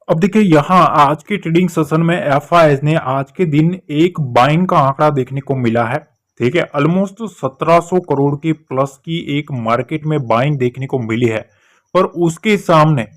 अब देखिए यहाँ आज की ट्रेडिंग सेशन में एफआईएस ने आज के दिन एक बाइंग का आंकड़ा देखने को मिला है। ठीक है, ऑलमोस्ट 1700 करोड़ की प्लस की एक मार्केट में बाइंग देखने को मिली है, पर उसके सामने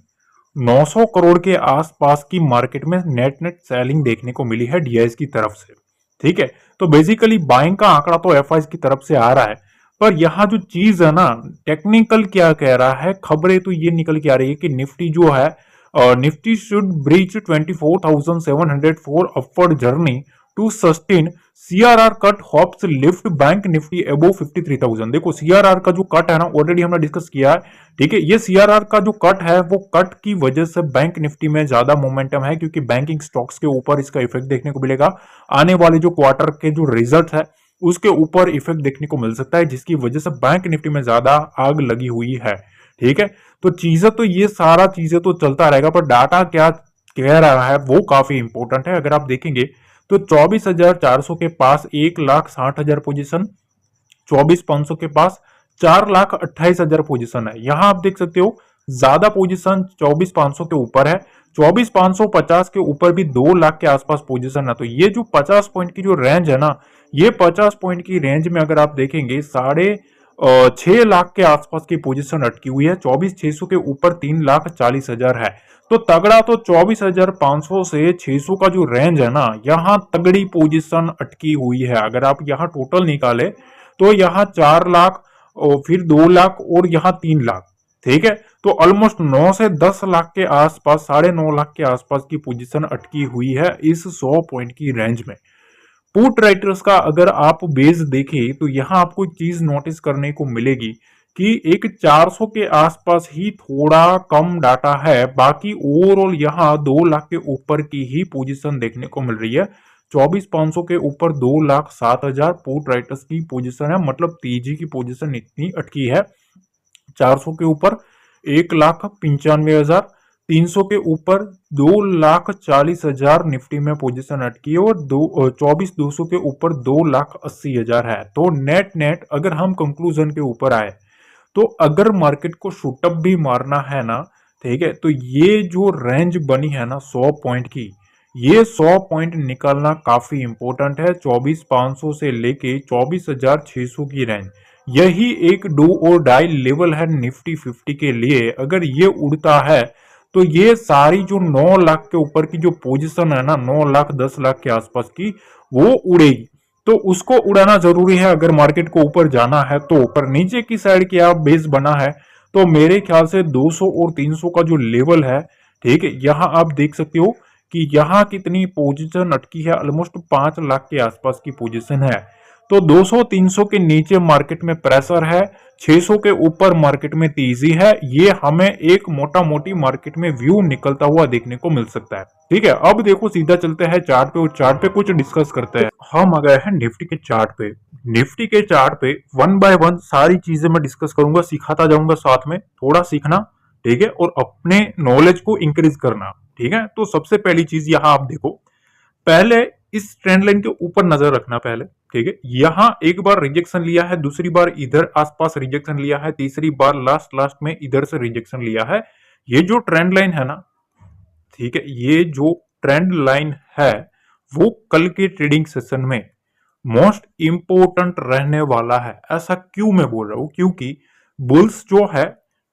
900 करोड़ के आसपास की मार्केट में नेट नेट सेलिंग देखने को मिली है डीआईएस की तरफ से। ठीक है, तो बेसिकली बाइंग का आंकड़ा तो एफआईएस की तरफ से आ रहा है, पर यहाँ जो चीज है ना, टेक्निकल क्या कह रहा है, खबरें तो ये निकल के आ रही है कि निफ्टी जो है, Nifty should breach 24,700 for upward journey to sustain CRR cut hopes lift bank Nifty above 53,000। देखो सीआरआर का जो कट है ना, ऑलरेडी हमने डिस्कस किया है। ठीक है, ये सीआरआर का जो कट है वो कट की वजह से बैंक निफ्टी में ज्यादा मोमेंटम है, क्योंकि बैंकिंग स्टॉक्स के ऊपर इसका इफेक्ट देखने को मिलेगा। आने वाले जो क्वार्टर के जो रिजल्ट है उसके ऊपर इफेक्ट देखने को मिल सकता है, जिसकी वजह से बैंक निफ्टी में ज्यादा आग लगी हुई है। ठीक है, तो चीजें तो ये सारा चीजें तो चलता रहेगा, पर डाटा क्या कह रहा है वो काफी इंपॉर्टेंट है। अगर आप देखेंगे तो 24,400 के पास 1,60,000 पोजीशन, 24,500 के पास 4,28,000 पोजीशन है। यहां आप देख सकते हो ज्यादा पोजीशन 24,500 के ऊपर है, 24,550 के ऊपर भी 2 लाख के आसपास पोजीशन है। तो ये जो 50 पॉइंट की जो रेंज है ना, ये 50 पॉइंट की रेंज में अगर आप देखेंगे 6.5 लाख के आसपास की पोजीशन अटकी हुई है। 24,600 के ऊपर 3,40,000 है। तो तगड़ा तो 24,500 से 600 का जो रेंज है ना, यहाँ तगड़ी पोजीशन अटकी हुई है। अगर आप यहाँ टोटल निकाले तो यहाँ 4 लाख और फिर 2 लाख और यहाँ 3 लाख। ठीक है, तो ऑलमोस्ट 9 से 10 लाख के आसपास, 9.5 लाख के आसपास की पोजीशन अटकी हुई है इस 100 पॉइंट की रेंज में। पुट राइटर्स का अगर आप बेस देखें तो यहां आपको चीज नोटिस करने को मिलेगी कि एक 400 के आसपास ही थोड़ा कम डाटा है, बाकी ओवरऑल यहां 2 लाख के ऊपर की ही पोजीशन देखने को मिल रही है। 24,500 के ऊपर 2,07,000 पुट राइटर्स की पोजीशन है, मतलब तेजी की पोजीशन इतनी अटकी है। 400 के ऊपर 1,95,000, 300 के ऊपर 2,40,000 निफ्टी में पोजीशन अटकी है, और 24,200 के ऊपर 2,80,000 है। तो नेट नेट अगर हम कंक्लूजन के ऊपर आए तो अगर मार्केट को शूटअप भी मारना है ना, ठीक है, तो ये जो रेंज बनी है ना 100 पॉइंट की, ये 100 पॉइंट निकालना काफी इंपॉर्टेंट है। 24,500 से लेके 24,600 की रेंज, यही एक डू और डाई लेवल है निफ्टी 50 के लिए। अगर ये उड़ता है तो ये सारी जो 9 लाख के ऊपर की जो पोजीशन है ना, 9 लाख 10 लाख के आसपास की, वो उड़ेगी। तो उसको उड़ाना जरूरी है अगर मार्केट को ऊपर जाना है तो। पर नीचे की साइड की आप बेस बना है तो मेरे ख्याल से 200 और 300 का जो लेवल है, ठीक है, यहां आप देख सकते हो कि यहां कितनी पोजीशन अटकी है, ऑलमोस्ट 5 लाख के आसपास की पोजीशन है। तो 200-300 के नीचे मार्केट में प्रेशर है, 600 के ऊपर मार्केट में तेजी है। ये हमें एक मोटा मोटी मार्केट में व्यू निकलता हुआ देखने को मिल सकता है। ठीक है, अब देखो सीधा चलते हैं चार्ट पे, और चार्ट पे कुछ डिस्कस करते हैं। हम आ गए हैं निफ्टी के चार्ट पे। निफ्टी के चार्ट पे वन बाय वन सारी चीजें मैं डिस्कस करूंगा, सिखाता जाऊंगा, साथ में थोड़ा सीखना, ठीक है, और अपने नॉलेज को इंक्रीज करना। ठीक है, तो सबसे पहली चीज यहां आप देखो, पहले इस ट्रेंड लाइन के ऊपर नजर रखना पहले। ठीक है, यहां एक बार रिजेक्शन लिया है, दूसरी बार इधर आसपास रिजेक्शन लिया है, तीसरी बार लास्ट लास्ट में इधर से रिजेक्शन लिया है। ये जो ट्रेंड लाइन है ना, ठीक है, ये जो ट्रेंड लाइन है वो कल के ट्रेडिंग सेशन में मोस्ट इंपोर्टेंट रहने वाला है। ऐसा क्यों मैं बोल रहा हूं, क्योंकि बुल्स जो है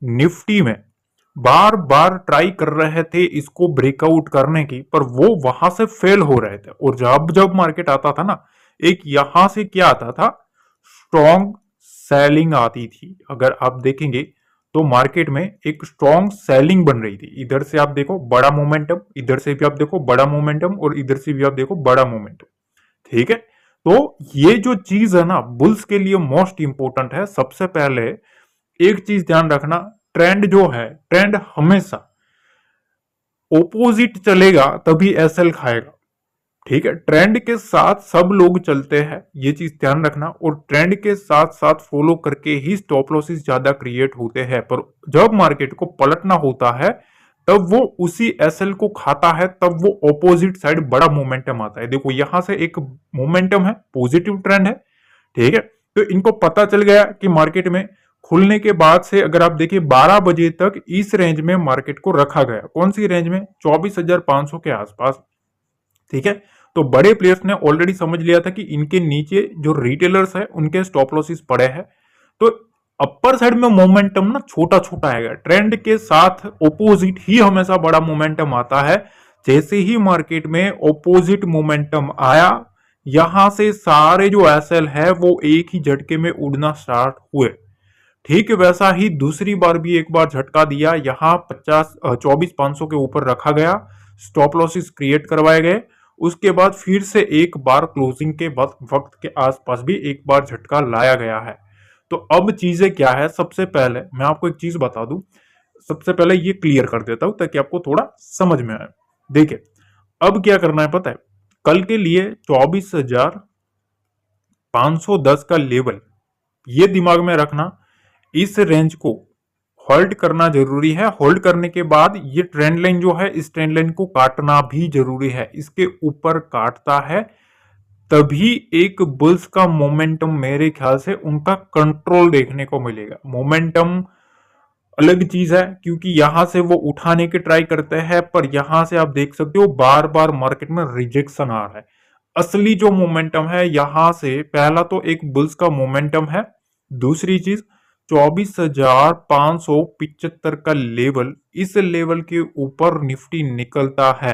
निफ्टी में बार बार ट्राई कर रहे थे इसको ब्रेकआउट करने की, पर वो वहां से फेल हो रहे थे। और जब जब मार्केट आता था ना, एक यहां से क्या आता था, स्ट्रॉन्ग सेलिंग आती थी। अगर आप देखेंगे तो मार्केट में एक स्ट्रॉन्ग सेलिंग बन रही थी। इधर से आप देखो बड़ा मोमेंटम, इधर से भी आप देखो बड़ा मोमेंटम, और इधर से भी आप देखो बड़ा मोमेंटम। ठीक है, तो ये जो चीज है ना बुल्स के लिए मोस्ट इंपोर्टेंट है। सबसे पहले एक चीज ध्यान रखना, ट्रेंड जो है, ट्रेंड हमेशा ओपोजिट चलेगा तभी एसएल खाएगा। ठीक है, ट्रेंड के साथ सब लोग चलते हैं, ये चीज ध्यान रखना, और ट्रेंड के साथ साथ फॉलो करके ही स्टॉप लॉसेस ज्यादा क्रिएट होते हैं। पर जब मार्केट को पलटना होता है तब वो उसी एसएल को खाता है, तब वो ऑपोजिट साइड बड़ा मोमेंटम आता है। देखो यहां से एक मोमेंटम है, पॉजिटिव ट्रेंड है। ठीक है, तो इनको पता चल गया कि मार्केट में खुलने के बाद से अगर आप देखिए 12 बजे तक इस रेंज में मार्केट को रखा गया। कौन सी रेंज में? 24,500 के आसपास। ठीक है, तो बड़े प्लेयर्स ने ऑलरेडी समझ लिया था कि इनके नीचे जो रिटेलर्स है उनके स्टॉप लॉसेस पड़े हैं, तो अपर साइड में मोमेंटम ना छोटा छोटा आएगा। ट्रेंड के साथ ओपोजिट ही हमेशा बड़ा मोमेंटम आता है। जैसे ही मार्केट में ओपोजिट मोमेंटम आया, यहां से सारे जो एसएल है वो एक ही झटके में उड़ना स्टार्ट हुए। ठीक वैसा ही दूसरी बार भी एक बार झटका दिया, यहां 24,500 के ऊपर रखा गया, स्टॉप लॉसेस क्रिएट करवाए गए। उसके बाद फिर से एक बार क्लोजिंग के वक्त के आसपास भी एक बार झटका लाया गया है। तो अब चीजें क्या है, सबसे पहले मैं आपको एक चीज बता दूं, सबसे पहले ये क्लियर कर देता हूं ताकि आपको थोड़ा समझ में आए। देखिए अब क्या करना है पता है, कल के लिए 24,510 का लेवल ये दिमाग में रखना, इस रेंज को होल्ड करना जरूरी है। होल्ड करने के बाद ये ट्रेंड लाइन जो है, इस ट्रेंड लाइन को काटना भी जरूरी है। इसके ऊपर काटता है तभी एक बुल्स का मोमेंटम मेरे ख्याल से उनका कंट्रोल देखने को मिलेगा। मोमेंटम अलग चीज है, क्योंकि यहां से वो उठाने की ट्राई करते हैं, पर यहां से आप देख सकते हो बार बार मार्केट में रिजेक्शन आ रहा है। असली जो मोमेंटम है यहां से, पहला तो एक बुल्स का मोमेंटम है, दूसरी चीज 24,575 का लेवल, इस लेवल के ऊपर निफ्टी निकलता है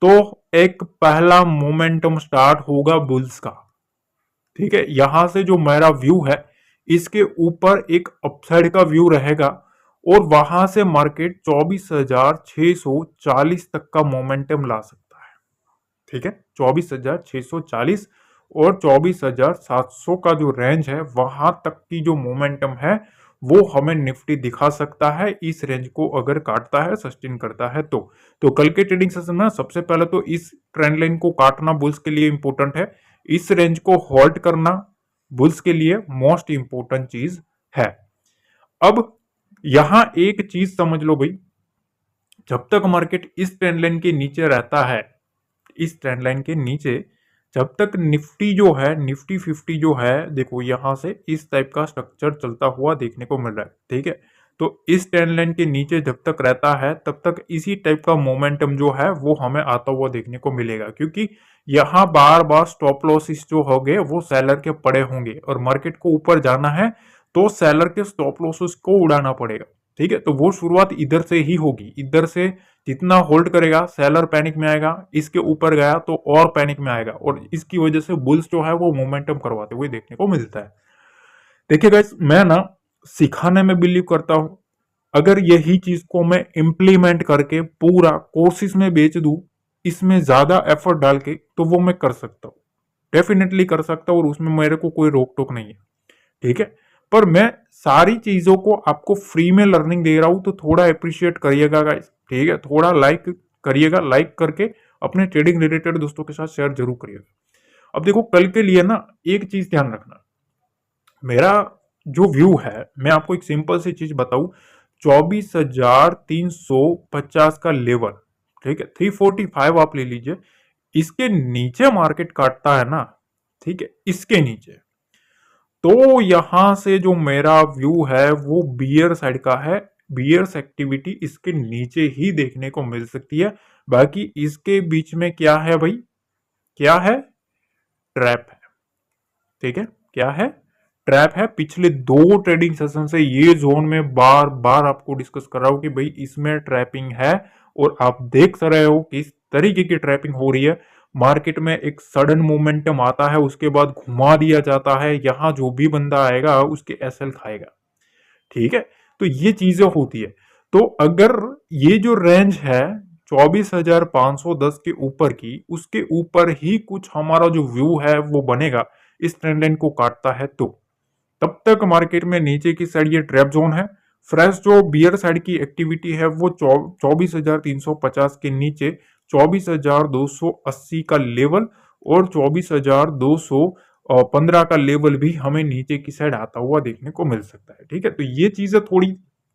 तो एक पहला मोमेंटम स्टार्ट होगा बुल्स का। ठीक है, यहां से जो मेरा व्यू है, इसके ऊपर एक अपसाइड का व्यू रहेगा और वहां से मार्केट 24,640 तक का मोमेंटम ला सकता है। ठीक है, 24,640 और 24,700 का जो रेंज है, वहां तक की जो मोमेंटम है वो हमें निफ्टी दिखा सकता है, इस रेंज को अगर काटता है, सस्टेन करता है तो कल के ट्रेडिंग सेशन में सबसे पहले तो इस ट्रेंड लाइन को काटना बुल्स के लिए इंपॉर्टेंट है, इस रेंज को होल्ड करना बुल्स के लिए मोस्ट इंपॉर्टेंट चीज है। अब यहां एक चीज समझ लो भाई, जब तक मार्केट इस ट्रेंड लाइन के नीचे रहता है, इस ट्रेंड लाइन के नीचे जब तक निफ्टी जो है, निफ्टी 50 जो है, देखो यहां से इस टाइप का स्ट्रक्चर चलता हुआ देखने को मिल रहा है। ठीक है, तो इस ट्रेंड लाइन के नीचे जब तक रहता है तब तक इसी टाइप का मोमेंटम जो है वो हमें आता हुआ देखने को मिलेगा, क्योंकि यहां बार बार स्टॉप लॉसेस जो होंगे वो सेलर के पड़े होंगे और मार्केट को ऊपर जाना है तो सेलर के स्टॉप लॉसेस को उड़ाना पड़ेगा। ठीक है, तो वो शुरुआत इधर से ही होगी, इधर से जितना होल्ड करेगा सेलर पैनिक में आएगा, इसके ऊपर गया तो और पैनिक में आएगा और इसकी वजह से बुल्स जो है वो मोमेंटम करवाते हुए देखने को मिलता है। देखिए गाइस, मैं ना सिखाने में बिलीव करता हूं, अगर यही चीज को मैं इंप्लीमेंट करके पूरा कोर्सेज में बेच दूं, इसमें ज्यादा एफर्ट डाल के, तो वो मैं कर सकता हूं, डेफिनेटली कर सकता हूं और उसमें मेरे को कोई रोक टोक नहीं है। ठीक है, पर मैं सारी चीजों को आपको फ्री में लर्निंग दे रहा हूं तो थोड़ा अप्रिशिएट करिएगा गाइस। ठीक है, थोड़ा लाइक करिएगा, लाइक करके अपने ट्रेडिंग रिलेटेड दोस्तों के साथ शेयर जरूर करिएगा। अब देखो कल के लिए ना एक चीज ध्यान रखना, मेरा जो व्यू है, मैं आपको एक सिंपल सी चीज बताऊं, 24,350 का लेवल, ठीक है, 345 आप ले लीजिए, इसके नीचे मार्केट काटता है ना, ठीक है, इसके नीचे, तो यहां से जो मेरा व्यू है वो बियर साइड का है। बियर्स एक्टिविटी इसके नीचे ही देखने को मिल सकती है, बाकी इसके बीच में क्या है भाई, क्या है, ट्रैप है। ठीक है, क्या है, ट्रैप है। पिछले 2 ट्रेडिंग सेशन से ये जोन में बार बार आपको डिस्कस कर रहा हूं कि भाई इसमें ट्रैपिंग है और आप देख रहे हो किस तरीके की ट्रैपिंग हो रही है। मार्केट में एक सडन मोमेंटम आता है, उसके बाद घुमा दिया जाता है, यहां जो भी बंदा आएगा उसके एसएल खाएगा। ठीक है, तो ये चीजें होती है। तो अगर ये जो रेंज है 24,510 के ऊपर की, उसके ऊपर ही कुछ हमारा जो व्यू है वो बनेगा, इस ट्रेंड लाइन को काटता है तो तब तक मार्केट में नीचे की साइड ये ट्रैप जोन है। फ्रेश जो बियर साइड की एक्टिविटी है वो 24,350 के नीचे 24,280 का लेवल और 24,215 का लेवल भी हमें नीचे की साइड आता हुआ देखने को मिल सकता है। ठीक है, तो ये चीजें थोड़ी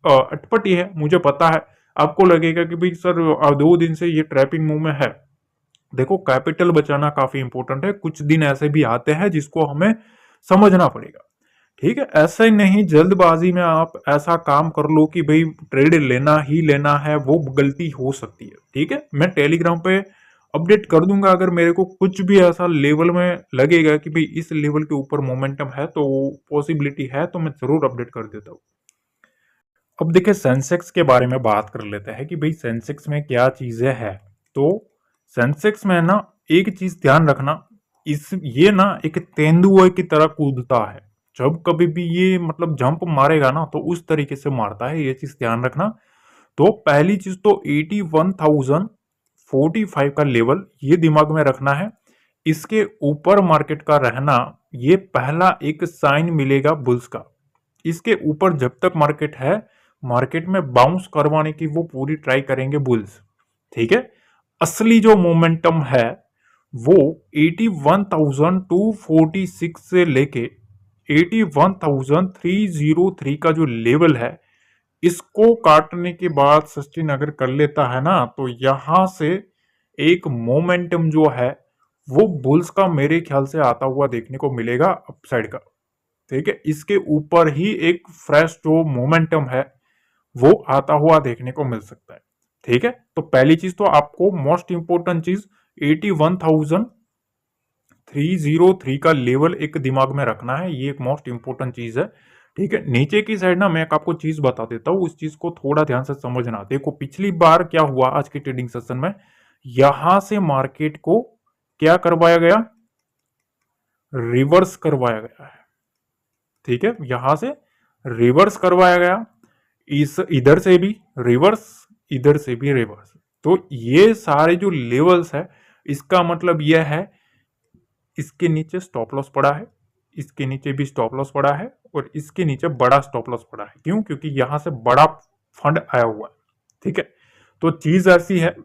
अटपटी है, मुझे पता है। आपको लगेगा कि भाई सर 2 दिन से ये ट्रैपिंग मूव में है। देखो कैपिटल बचाना काफी इंपॉर्टेंट है, कुछ दिन ऐसे भी आते हैं जिसको हमें समझना पड़ेगा। ठीक है, ऐसा ही नहीं जल्दबाजी में आप ऐसा काम कर लो कि भाई ट्रेड लेना ही लेना है, वो गलती हो सकती है। ठीक है, मैं टेलीग्राम पे अपडेट कर दूंगा अगर मेरे को कुछ भी ऐसा लेवल में लगेगा कि भाई इस लेवल के ऊपर मोमेंटम है, तो पॉसिबिलिटी है, तो मैं जरूर अपडेट कर देता हूँ। अब देखिए सेंसेक्स के बारे में बात कर लेते हैं कि भाई सेंसेक्स में क्या चीजें हैं। तो सेंसेक्स में ना एक चीज ध्यान रखना, इस ये ना एक तेंदुए की तरह कूदता है। जब कभी भी ये मतलब जंप मारेगा ना तो उस तरीके से मारता है, ये चीज ध्यान रखना। तो पहली चीज तो 81,045 का लेवल ये दिमाग में रखना है। इसके ऊपर मार्केट का रहना, ये पहला एक साइन मिलेगा बुल्स का। इसके ऊपर जब तक मार्केट है, मार्केट में बाउंस करवाने की वो पूरी ट्राई करेंगे बुल्स। ठीक है, असली जो मोमेंटम है वो 81,246 से लेके 81,303 का जो लेवल है, इसको काटने के बाद सस्टेन अगर कर लेता है ना, तो यहां से एक मोमेंटम जो है वो बुल्स का मेरे ख्याल से आता हुआ देखने को मिलेगा अपसाइड का। ठीक है, इसके ऊपर ही एक फ्रेश जो मोमेंटम है वो आता हुआ देखने को मिल सकता है। ठीक है, तो पहली चीज तो आपको मोस्ट इंपोर्टेंट चीज 81,303 का लेवल एक दिमाग में रखना है, ये एक मोस्ट इंपोर्टेंट चीज है। ठीक है, नीचे की साइड ना मैं आपको चीज बता देता हूँ, उस चीज को थोड़ा ध्यान से समझना। देखो पिछली बार क्या हुआ आज के ट्रेडिंग सेशन में, यहां से मार्केट को क्या करवाया गया, रिवर्स करवाया गया है। ठीक है, यहां से रिवर्स करवाया गया, इस इधर से भी रिवर्स, इधर से भी रिवर्स। तो ये सारे जो लेवल्स है, इसका मतलब यह है इसके नीचे स्टॉप लॉस पड़ा है, इसके नीचे भी स्टॉप लॉस पड़ा है, और इसके नीचे बड़ा स्टॉप लॉस पड़ा है। क्यों? क्योंकि यहां से बड़ा फंड आया हुआ है। ठीक है, तो चीज ऐसी है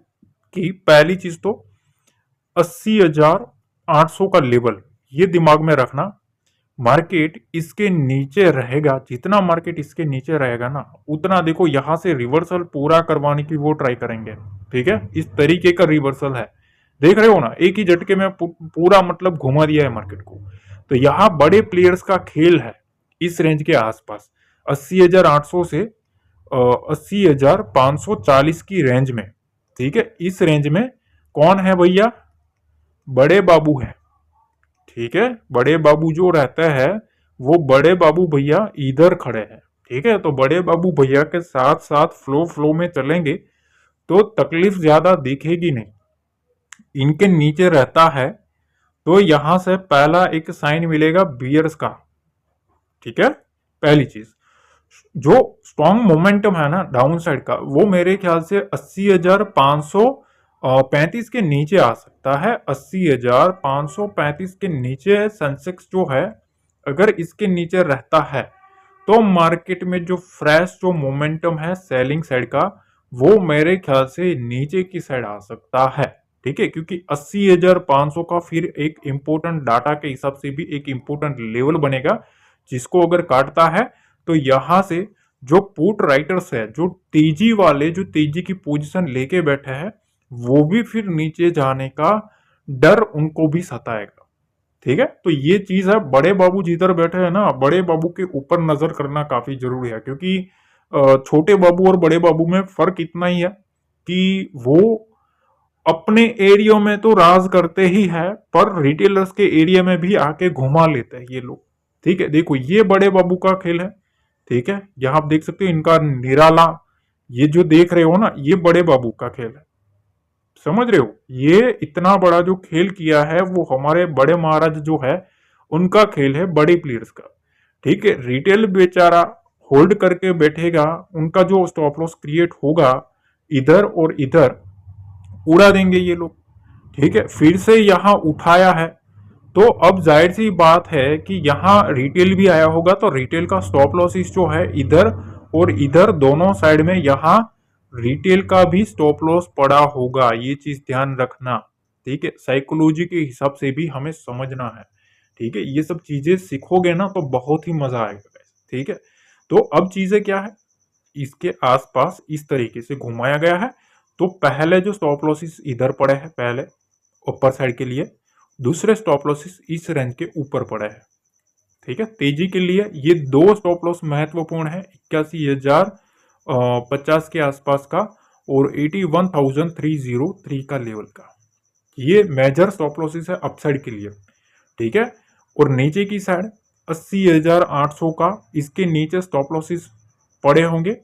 कि पहली चीज तो 80,800 का लेवल ये दिमाग में रखना। मार्केट इसके नीचे रहेगा, जितना मार्केट इसके नीचे रहेगा ना, उतना देखो यहां से रिवर्सल पूरा करवाने की वो ट्राई करेंगे। ठीक है, इस तरीके का रिवर्सल है, देख रहे हो ना, एक ही झटके में पूरा मतलब घुमा दिया है मार्केट को। तो यहाँ बड़े प्लेयर्स का खेल है इस रेंज के आसपास, 80,800 से 80,540 की रेंज में। ठीक है, इस रेंज में कौन है भैया, बड़े बाबू है। ठीक है, बड़े बाबू जो रहता है, वो बड़े बाबू भैया इधर खड़े हैं। ठीक है, तो बड़े बाबू भैया के साथ साथ फ्लो फ्लो में चलेंगे तो तकलीफ ज्यादा दिखेगी नहीं। इनके नीचे रहता है तो यहां से पहला एक साइन मिलेगा बियर्स का। ठीक है, पहली चीज जो स्ट्रॉन्ग मोमेंटम है ना डाउन साइड का, वो मेरे ख्याल से 80,535 के नीचे आ सकता है। 80,535 के नीचे सेंसेक्स जो है, अगर इसके नीचे रहता है तो मार्केट में जो फ्रेश जो मोमेंटम है सेलिंग साइड का, वो मेरे ख्याल से नीचे की साइड आ सकता है। ठीक है, क्योंकि 80,500 का फिर एक इंपोर्टेंट डाटा के हिसाब से भी एक इंपोर्टेंट लेवल बनेगा, जिसको अगर काटता है तो यहां से जो पुट राइटर्स है, जो तेजी वाले जो तेजी की पोजीशन लेके बैठे हैं, वो भी फिर नीचे जाने का डर उनको भी सताएगा। ठीक है, तो ये चीज है, बड़े बाबू जिधर बैठे हैं ना, बड़े बाबू के ऊपर नजर करना काफी जरूरी है। क्योंकि छोटे बाबू और बड़े बाबू में फर्क इतना ही है कि वो अपने एरिया में तो राज करते ही है, पर रिटेलर्स के एरिया में भी आके घुमा लेते हैं ये लोग। ठीक है, देखो ये बड़े बाबू का खेल है। ठीक है, यहां आप देख सकते हो इनका निराला, ये जो देख रहे हो ना, ये बड़े बाबू का खेल है। समझ रहे हो, ये इतना बड़ा जो खेल किया है वो हमारे बड़े महाराज जो है उनका खेल है, बड़े प्लेयर्स का। ठीक है, रिटेल बेचारा होल्ड करके बैठेगा, उनका जो स्टॉप लॉस क्रिएट होगा इधर और इधर उड़ा देंगे ये लोग। ठीक है, फिर से यहां उठाया है, तो अब जाहिर सी बात है कि यहां रिटेल भी आया होगा, तो रिटेल का स्टॉप लॉसिस जो है इधर और इधर दोनों साइड में, यहां रिटेल का भी स्टॉप लॉस पड़ा होगा, ये चीज ध्यान रखना। ठीक है, साइकोलॉजी के हिसाब से भी हमें समझना है। ठीक है, ये सब चीजें सीखोगे ना तो बहुत ही मजा आएगा। ठीक है, तो अब चीजें क्या है, इसके आसपास इस तरीके से घुमाया गया है। तो पहले जो स्टॉप लॉसिस इधर पड़े हैं, पहले ऊपर साइड के लिए, दूसरे स्टॉप लॉसिस इस रेंज के ऊपर पड़े हैं। ठीक है, तेजी के लिए ये दो स्टॉप लॉस महत्वपूर्ण है, 81,050 के आसपास का और 81,303 का लेवल का, ये मेजर स्टॉप लॉसेस है अपसाइड के लिए। ठीक है, और नीचे की साइड 80,800 का, इसके नीचे स्टॉप लॉसेस पड़े होंगे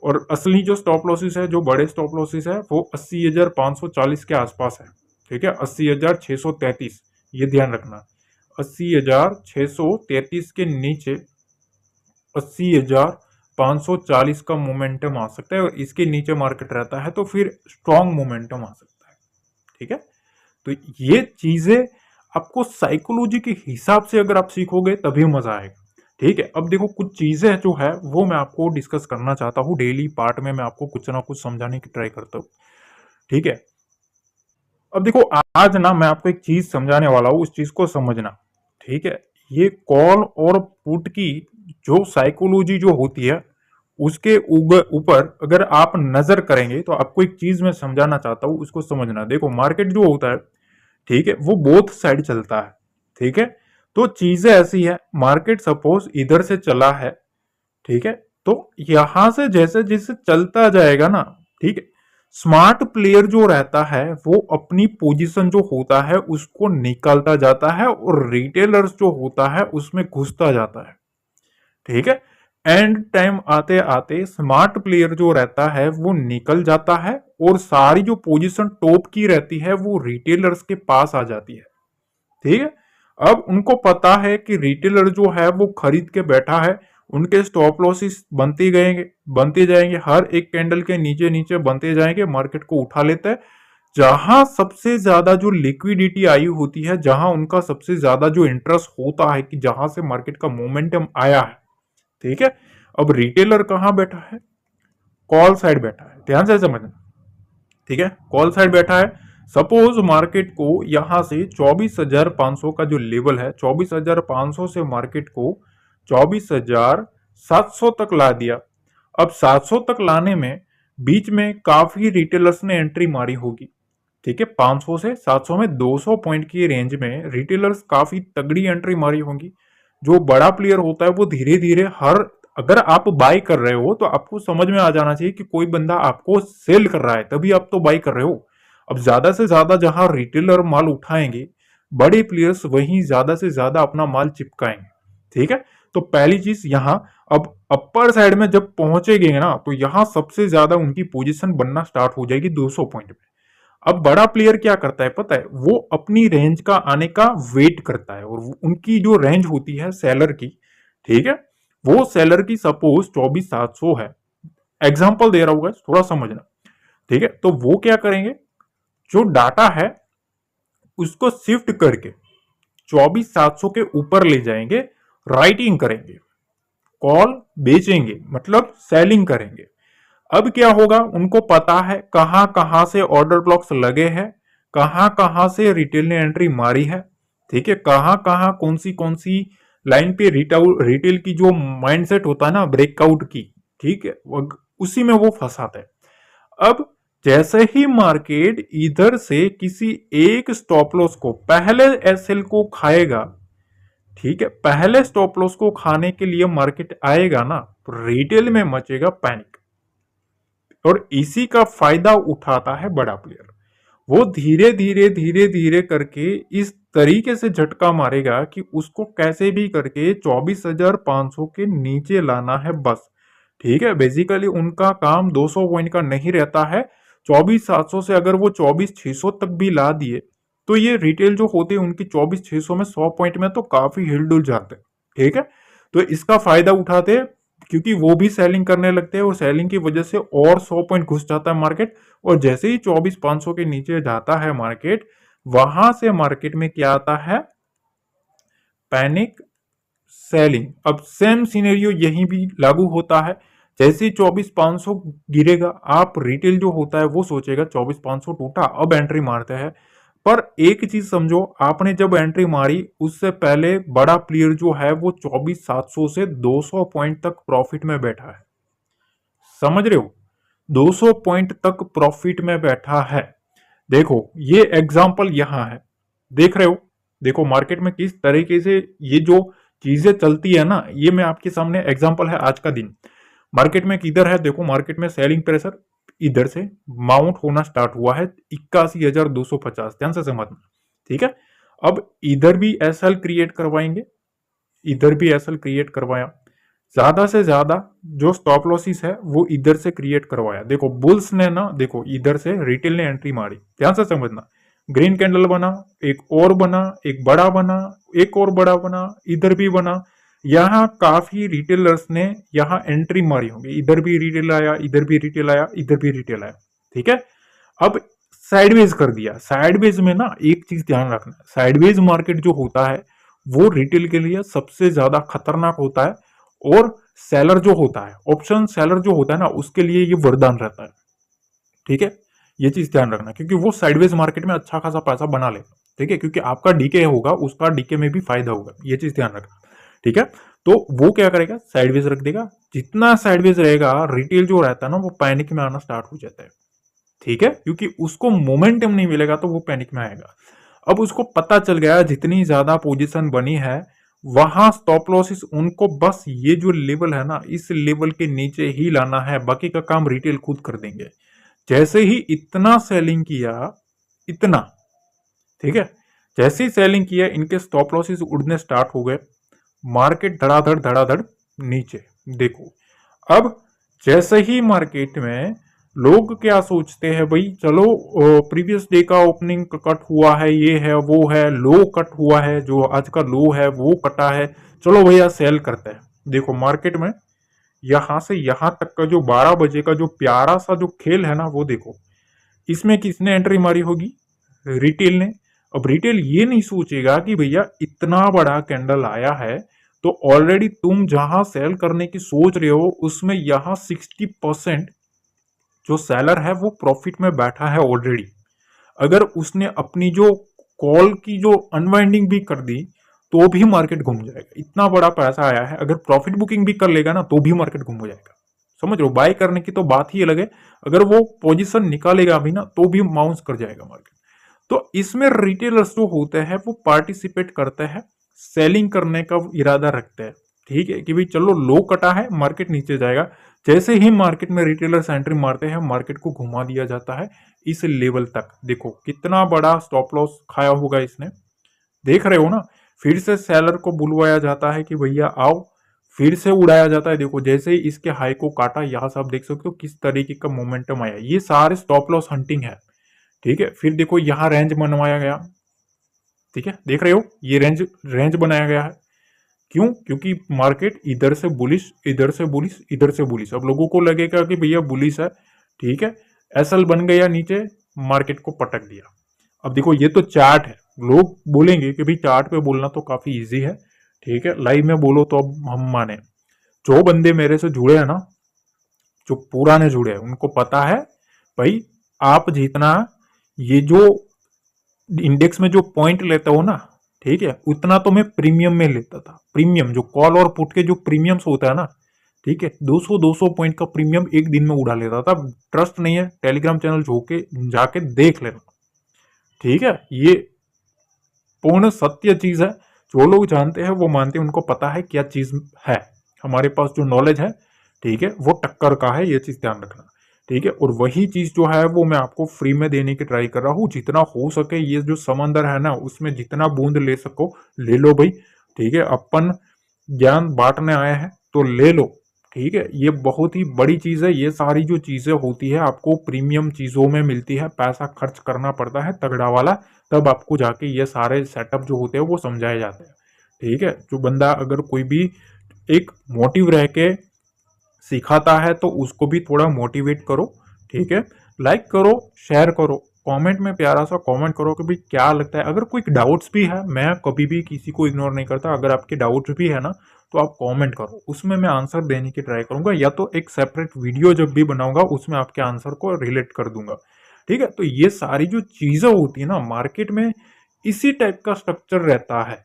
और असली जो स्टॉप लॉसेस है, जो बड़े स्टॉप लॉसेस है, वो 80,540 के आसपास है। ठीक है, 80,633, ये ध्यान रखना, 80,633 के नीचे 80,540 का मोमेंटम आ सकता है और इसके नीचे मार्केट रहता है तो फिर स्ट्रॉन्ग मोमेंटम आ सकता है। ठीक है, तो ये चीजें आपको साइकोलॉजी के हिसाब से अगर आप सीखोगे तभी मजा आएगा। ठीक है, अब देखो कुछ चीजें जो है वो मैं आपको डिस्कस करना चाहता हूँ, डेली पार्ट में मैं आपको कुछ ना कुछ समझाने की ट्राई करता हूँ। ठीक है, अब देखो आज ना मैं आपको एक चीज समझाने वाला हूँ, उस चीज को समझना। ठीक है, ये कॉल और पुट की जो साइकोलॉजी जो होती है उसके ऊपर अगर आप नजर करेंगे तो आपको एक चीज मैं समझाना चाहता हूँ, उसको समझना। देखो मार्केट जो होता है, ठीक है, वो बोथ साइड चलता है। ठीक है, तो चीजें ऐसी है, मार्केट सपोज इधर से चला है, ठीक है, तो यहां से जैसे जैसे चलता जाएगा ना, ठीक है, स्मार्ट प्लेयर जो रहता है वो अपनी पोजीशन जो होता है उसको निकालता जाता है और रिटेलर्स जो होता है उसमें घुसता जाता है। ठीक है, एंड टाइम आते आते स्मार्ट प्लेयर जो रहता है वो निकल जाता है और सारी जो पोजीशन टॉप की रहती है वो रिटेलर्स के पास आ जाती है। ठीक है, अब उनको पता है कि रिटेलर जो है वो खरीद के बैठा है, उनके स्टॉप लॉसेस बनते जाएंगे, हर एक कैंडल के नीचे नीचे बनते जाएंगे, मार्केट को उठा लेता है। जहां सबसे ज्यादा जो लिक्विडिटी आई होती है, जहां उनका सबसे ज्यादा जो इंटरेस्ट होता है कि जहां से मार्केट का मोमेंटम आया है, ठीक है, अब रिटेलर कहां बैठा है, कॉल साइड बैठा है, ध्यान से समझना। ठीक है, कॉल साइड बैठा है। सपोज मार्केट को यहां से 24,500 का जो लेवल है, 24,500 से मार्केट को 24,700 तक ला दिया। अब 700 तक लाने में बीच में काफी रिटेलर्स ने एंट्री मारी होगी। ठीक है, 500 से 700 में 200 पॉइंट की रेंज में रिटेलर्स काफी तगड़ी एंट्री मारी होंगी। जो बड़ा प्लेयर होता है वो धीरे धीरे हर, अगर आप बाई कर रहे हो तो आपको समझ में आ जाना चाहिए कि कोई बंदा आपको सेल कर रहा है, तभी आप तो बाई कर रहे हो। अब ज्यादा से ज्यादा जहां रिटेलर माल उठाएंगे, बड़े प्लेयर्स वहीं ज्यादा से ज्यादा अपना माल चिपकाएंगे। ठीक है, तो पहली चीज यहां, अब अपर साइड में जब पहुंचेंगे ना तो यहां सबसे ज्यादा उनकी पोजीशन बनना स्टार्ट हो जाएगी 200 पॉइंट में। अब बड़ा प्लेयर क्या करता है पता है, वो अपनी रेंज का आने का वेट करता है और उनकी जो रेंज होती है सेलर की, ठीक है, वो सेलर की सपोज 24,700 है, एग्जांपल दे रहा हूं guys, थोड़ा समझना। ठीक है, तो वो क्या करेंगे, जो डाटा है उसको शिफ्ट करके 24,700 के ऊपर ले जाएंगे, राइटिंग करेंगे, कॉल बेचेंगे, मतलब सेलिंग करेंगे। अब क्या होगा, उनको पता है कहां कहां से ऑर्डर ब्लॉक्स लगे हैं, कहां कहां से रिटेल ने एंट्री मारी है। ठीक है, कहां कहां कौन सी लाइन पे रिटेल की जो माइंडसेट होता है ना ब्रेकआउट की, ठीक है, उसी में वो फंसाता है। अब जैसे ही मार्केट इधर से किसी एक स्टॉप लॉस को, पहले एसएल को खाएगा, ठीक है, पहले स्टॉप लॉस को खाने के लिए मार्केट आएगा ना, तो रिटेल में मचेगा पैनिक और इसी का फायदा उठाता है बड़ा प्लेयर। वो धीरे धीरे करके इस तरीके से झटका मारेगा कि उसको कैसे भी करके 24,500 के नीचे लाना है बस। ठीक है, बेसिकली उनका काम 200 पॉइंट का नहीं रहता है। 24,700 से अगर वो 24,600 तक भी ला दिए तो ये रिटेल जो होते हैं उनकी 24,600 में 100 पॉइंट में तो काफी हिलडुल जाते हैं। ठीक है, तो इसका फायदा उठाते हैं क्योंकि वो भी सेलिंग करने लगते हैं और सेलिंग की वजह से और 100 पॉइंट घुस जाता है मार्केट। और जैसे ही 24,500 के नीचे जाता है मार्केट, वहां से मार्केट में क्या आता है, पैनिक सेलिंग। अब सेम सिनेरियो यहीं भी लागू होता है। जैसे ही 24,500 गिरेगा, आप रिटेल जो होता है वो सोचेगा 24,500 टूटा, अब एंट्री मारते हैं। पर एक चीज समझो, आपने जब एंट्री मारी उससे पहले बड़ा प्लेयर जो है वो 24,700 से 200 पॉइंट तक प्रॉफिट में बैठा है। समझ रहे हो, 200 पॉइंट तक प्रॉफिट में बैठा है। देखो ये एग्जांपल यहां है, देख रहे हो, देखो मार्केट में किस तरीके से ये जो चीजें चलती है ना, ये मैं आपके सामने एग्जांपल है आज का दिन। मार्केट में किधर है देखो, मार्केट में सेलिंग प्रेशर इधर से माउंट होना स्टार्ट हुआ है 81,250, ध्यान से समझना, ठीक है। अब इधर भी एसएल क्रिएट करवाएंगे, इधर भी एसएल क्रिएट करवाया, ज्यादा से ज्यादा जो स्टॉप लॉसेस है वो इधर से क्रिएट करवाया। देखो बुल्स ने ना, देखो इधर से रिटेल ने एंट्री मारी, ध्यान से समझना, ग्रीन कैंडल बना, एक और बना, एक बड़ा बना, एक और बड़ा बना, इधर भी बना। यहाँ काफी रिटेलर्स ने यहाँ एंट्री मारी होगी, इधर भी रिटेल आया, इधर भी रिटेल आया, इधर भी रिटेल आया, ठीक है। अब साइडवेज कर दिया। साइडवेज में ना एक चीज ध्यान रखना, साइडवेज मार्केट जो होता है वो रिटेल के लिए सबसे ज्यादा खतरनाक होता है, और सेलर जो होता है, ऑप्शन सेलर जो होता है ना, उसके लिए ये वरदान रहता है, ठीक है। ये चीज ध्यान रखना, क्योंकि वो साइडवेज मार्केट में अच्छा खासा पैसा बना लेगा, ठीक है, क्योंकि आपका डीके होगा, उसका डीके में भी फायदा होगा, ये चीज ध्यान रखना, ठीक है। तो वो क्या करेगा, साइडवेज रख देगा। जितना साइडवेज रहेगा, रिटेल जो रहता है ना वो पैनिक में आना स्टार्ट हो जाता है, ठीक है, क्योंकि उसको मोमेंटम नहीं मिलेगा तो वो पैनिक में आएगा। अब उसको पता चल गया जितनी ज्यादा पोजीशन बनी है वहां स्टॉप लॉसेस उनको बस ये जो लेवल है ना, इस लेवल के नीचे ही लाना है, बाकी का काम रिटेल खुद कर देंगे। जैसे ही इतना सेलिंग किया, इतना, ठीक है, जैसे ही सेलिंग किया इनके स्टॉप लॉसेस उड़ने स्टार्ट हो गए, मार्केट धड़ाधड़ धड़ाधड़ नीचे। देखो अब जैसे ही मार्केट में लोग क्या सोचते हैं, भाई चलो प्रीवियस डे का ओपनिंग कट हुआ है, ये है वो है, लो कट हुआ है, जो आज का लो है वो कटा है, चलो भैया सेल करते हैं। देखो मार्केट में यहां से यहां तक का जो 12 बजे का जो प्यारा सा जो खेल है ना, वो देखो, इसमें किसने एंट्री मारी होगी, रिटेल ने। अब रिटेल ये नहीं सोचेगा कि भैया इतना बड़ा कैंडल आया है, तो ऑलरेडी तुम जहां सेल करने की सोच रहे हो उसमें यहां 60% जो सेलर है वो प्रॉफिट में बैठा है ऑलरेडी। अगर उसने अपनी जो कॉल की जो अनवाइंडिंग भी कर दी तो भी मार्केट घूम जाएगा, इतना बड़ा पैसा आया है। अगर प्रॉफिट बुकिंग भी कर लेगा ना तो भी मार्केट घूम जाएगा, समझ रहे हो। बाय करने की तो बात ही अलग है, अगर वो पोजीशन निकालेगा भी ना तो भी माउंस कर जाएगा मार्केट। तो इसमें रिटेलर्स जो होते हैं वो पार्टिसिपेट करते हैं, सेलिंग करने का इरादा रखते हैं, ठीक है, कि भाई चलो लो कटा है, मार्केट नीचे जाएगा। जैसे ही मार्केट में रिटेलर्स एंट्री मारते हैं, मार्केट को घुमा दिया जाता है इस लेवल तक। देखो कितना बड़ा स्टॉप लॉस खाया होगा इसने, देख रहे हो ना। फिर से सेलर को बुलवाया जाता है कि भैया आओ, फिर से उड़ाया जाता है। देखो जैसे ही इसके हाई को काटा, यहां से आप देख सकते हो किस तरीके का मोमेंटम आया, ये सारे स्टॉप लॉस हंटिंग है, ठीक है। फिर देखो यहाँ रेंज बनवाया गया, ठीक है, देख रहे हो ये रेंज रेंज बनाया गया है। क्यों, क्योंकि मार्केट इधर से बुलिश, इधर से बुलिश, इधर से बुलिश। अब लोगों को लगेगा कि भैया बुलिश है, ठीक है, एसएल बन गया नीचे, मार्केट को पटक दिया। अब देखो ये तो चार्ट है, लोग बोलेंगे कि भाई चार्ट पे बोलना तो काफी इजी है, ठीक है, लाइव में बोलो तो अब हम माने। जो बंदे मेरे से जुड़े हैं ना, जो पुराने जुड़े हैं, उनको पता है भाई, आप जितना ये जो इंडेक्स में जो पॉइंट लेते हो ना, ठीक है, उतना तो मैं प्रीमियम में लेता था। प्रीमियम जो कॉल और पुट के जो प्रीमियम्स होता है ना, ठीक है, 200 पॉइंट का प्रीमियम एक दिन में उड़ा लेता था। ट्रस्ट नहीं है, टेलीग्राम चैनल जाके देख लेना, ठीक है, ये पूर्ण सत्य चीज है। जो लोग जानते हैं वो मानते हैं, उनको पता है क्या चीज है। हमारे पास जो नॉलेज है, ठीक है, वो टक्कर का है, ये चीज ध्यान रखना, ठीक है। और वही चीज जो है वो मैं आपको फ्री में देने की ट्राई कर रहा हूँ, जितना हो सके। ये जो समंदर है ना, उसमें जितना बूंद ले सको ले लो भाई, ठीक है। अपन ज्ञान बांटने आए हैं तो ले लो, ठीक है। ये बहुत ही बड़ी चीज है, ये सारी जो चीजें होती है आपको प्रीमियम चीजों में मिलती है, पैसा खर्च करना पड़ता है तगड़ा वाला, तब आपको जाके ये सारे सेटअप जो होते हैं वो समझाए जाते हैं, ठीक है। जो बंदा अगर कोई भी एक मोटिव रह के सिखाता है तो उसको भी थोड़ा मोटिवेट करो, ठीक है। लाइक करो, शेयर करो, कमेंट में प्यारा सा कमेंट करो कि भाई क्या लगता है। अगर कोई डाउट्स भी है, मैं कभी भी किसी को इग्नोर नहीं करता, अगर आपके डाउट्स भी है ना तो आप कमेंट करो, उसमें मैं आंसर देने की ट्राई करूंगा, या तो एक सेपरेट वीडियो जब भी बनाऊंगा उसमें आपके आंसर को रिलेट कर दूंगा, ठीक है। तो ये सारी जो चीजें होती है ना मार्केट में, इसी टाइप का स्ट्रक्चर रहता है,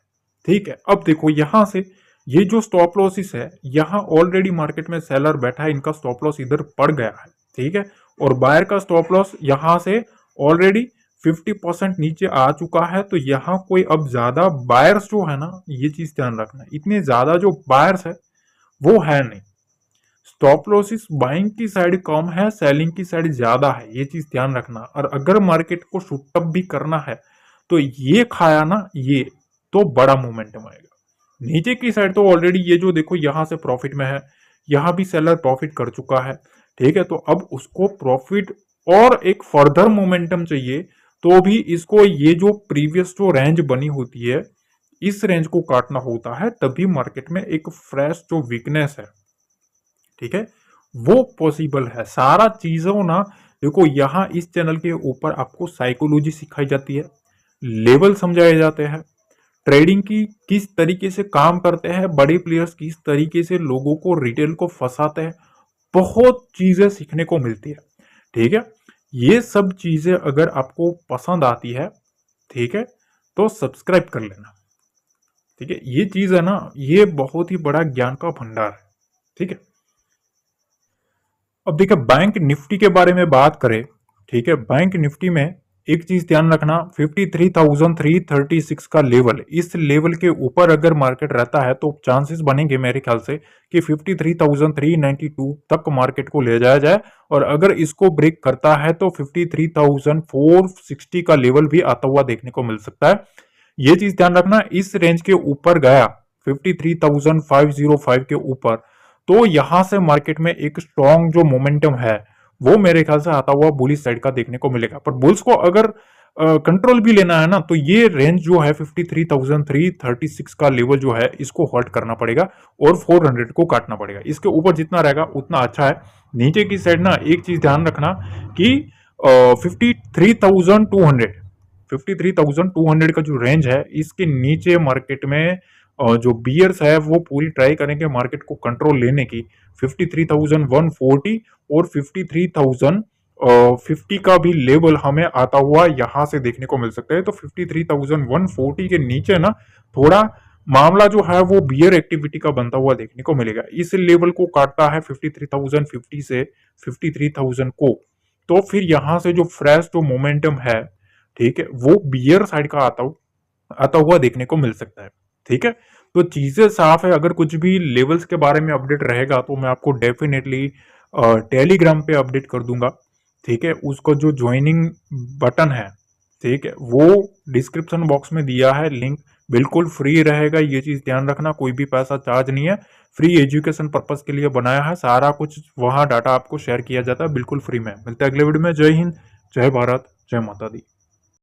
ठीक है। अब देखो यहां से ये जो स्टॉप लॉसेस है, यहाँ ऑलरेडी मार्केट में सेलर बैठा है, इनका स्टॉप लॉस इधर पड़ गया है, ठीक है। और बायर का स्टॉप लॉस यहाँ से ऑलरेडी 50% नीचे आ चुका है, तो यहाँ कोई अब ज्यादा बायर्स जो है ना, ये चीज ध्यान रखना, इतने ज्यादा जो बायर्स है वो है नहीं। स्टॉप लॉसेस बाइंग की साइड कम है, सेलिंग की साइड ज्यादा है, ये चीज ध्यान रखना। और अगर मार्केट को शूट अप भी करना है तो ये खाया ना, ये तो बड़ा मोमेंटम आएगा। नीचे की साइड तो ऑलरेडी ये जो देखो यहां से प्रॉफिट में है, यहां भी सेलर प्रॉफिट कर चुका है, ठीक है। तो अब उसको प्रॉफिट और एक फर्दर मोमेंटम चाहिए, तो भी इसको ये जो प्रीवियस जो रेंज बनी होती है, इस रेंज को काटना होता है, तभी मार्केट में एक फ्रेश जो वीकनेस है, ठीक है, वो पॉसिबल है। सारा चीजों ना देखो, यहां इस चैनल के ऊपर आपको साइकोलॉजी सिखाई जाती है, लेवल समझाए जाते हैं, ट्रेडिंग की किस तरीके से काम करते हैं बड़े प्लेयर्स, किस तरीके से लोगों को रिटेल को फंसाते हैं, बहुत चीजें सीखने को मिलती है, ठीक है। ये सब चीजें अगर आपको पसंद आती है, ठीक है, तो सब्सक्राइब कर लेना, ठीक है। ये चीज है ना, ये बहुत ही बड़ा ज्ञान का भंडार है, ठीक है। अब देखिए बैंक निफ्टी के बारे में बात करें, ठीक है, बैंक निफ्टी में एक चीज ध्यान रखना, 53,336 का लेवल, इस लेवल के ऊपर अगर मार्केट रहता है तो चांसेस बनेंगे मेरे ख्याल से कि 53,392 तक मार्केट को ले जाया जाए। और अगर इसको ब्रेक करता है तो 53,460 का लेवल भी आता हुआ देखने को मिल सकता है। ये चीज ध्यान रखना, इस रेंज के ऊपर गया 53,505 के ऊपर, तो यहां से मार्केट में एक स्ट्रॉन्ग जो मोमेंटम है वो मेरे ख्याल से आता हुआ बुलिश साइड का देखने को मिलेगा। पर बुल्स को अगर कंट्रोल भी लेना है ना, तो ये रेंज जो है 53,336 का लेवल जो है, इसको हॉल्ट करना पड़ेगा और 400 को काटना पड़ेगा। इसके ऊपर जितना रहेगा उतना अच्छा है। नीचे की साइड ना एक चीज ध्यान रखना कि 53,200 53,200 का जो रेंज है, इसके नीचे मार्केट में जो बियर्स है वो पूरी ट्राई करेंगे मार्केट को कंट्रोल लेने की। 53,140 और 53,050 का भी लेवल हमें आता हुआ यहां से देखने को मिल सकता है। तो 53,140 के नीचे ना थोड़ा मामला जो है वो बियर एक्टिविटी का बनता हुआ देखने को मिलेगा। इस लेवल को काटता है 53,050 से 53,000 को, तो फिर यहां से जो फ्रेश जो मोमेंटम है, ठीक है, वो बियर साइड का आता हुआ देखने को मिल सकता है, ठीक है। तो चीजें साफ है। अगर कुछ भी लेवल्स के बारे में अपडेट रहेगा तो मैं आपको डेफिनेटली टेलीग्राम पे अपडेट कर दूंगा, ठीक है। उसका जो ज्वाइनिंग बटन है, ठीक है, वो डिस्क्रिप्शन बॉक्स में दिया है लिंक, बिल्कुल फ्री रहेगा, ये चीज ध्यान रखना, कोई भी पैसा चार्ज नहीं है, फ्री एजुकेशन पर्पस के लिए बनाया है, सारा कुछ वहां डाटा आपको शेयर किया जाता है बिल्कुल फ्री में। मिलते हैं अगले वीडियो में। जय हिंद, जय भारत, जय माता दी।